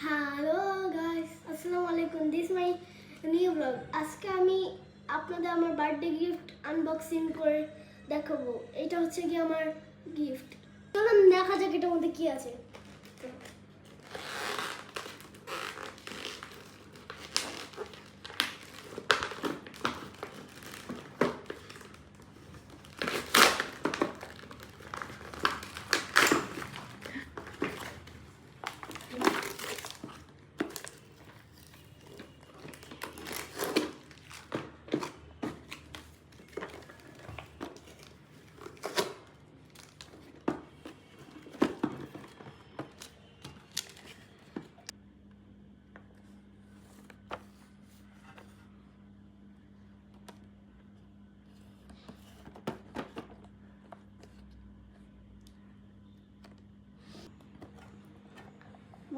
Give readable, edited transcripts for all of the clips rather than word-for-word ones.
Hello guys, আসসালামু আলাইকুম। This my new blog. আজকে আমি আপনাদের আমার বার্থডে গিফট আনবক্সিং করে দেখাবো। এটা হচ্ছে কি আমার গিফট। চলুন দেখা যাক এটার মধ্যে কি আছে।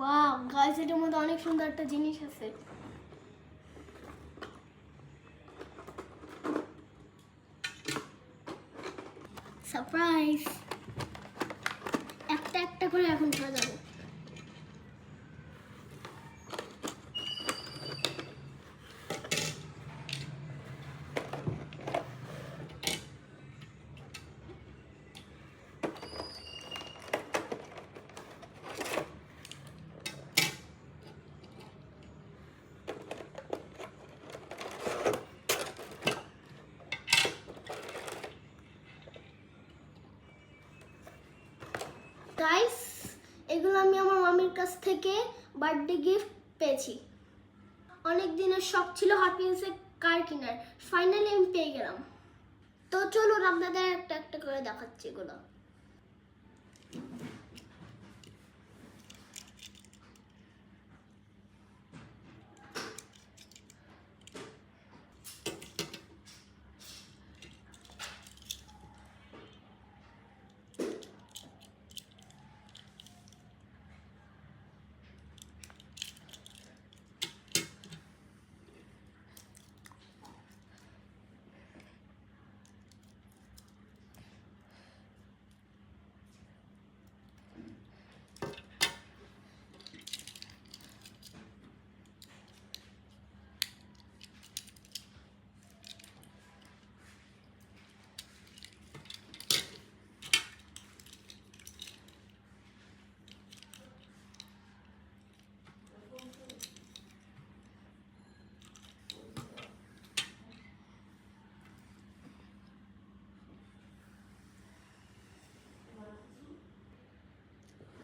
ওয়াও গাইস, এটার মধ্যে অনেক সুন্দর একটা জিনিস আছে। সারপ্রাইজ। একটা একটা করে এখন সাজাবো। গাইস, এগুলো আমি আমার মামির কাছ থেকে বার্থডে গিফট পেয়েছি। অনেক দিনের শখ ছিল হট উইলসের কার কেনার, ফাইনালি আমি পেয়ে গেলাম। তো চলুন আপনাদের একটা একটা করে দেখাচ্ছি এগুলো।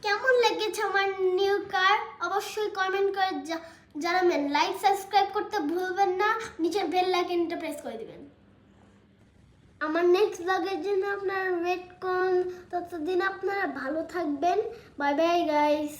কেমন লেগেছে আমার নিউ কার অবশ্যই কমেন্ট করে জানাবেন। লাইক সাবস্ক্রাইব করতে ভুলবেন না, নিচের বেল আইকনটা প্রেস করে দিবেন। আমার নেক্সট ব্লগের জন্য আপনারা ওয়েট করুন। ততদিন আপনারা ভালো থাকবেন। Bye bye guys.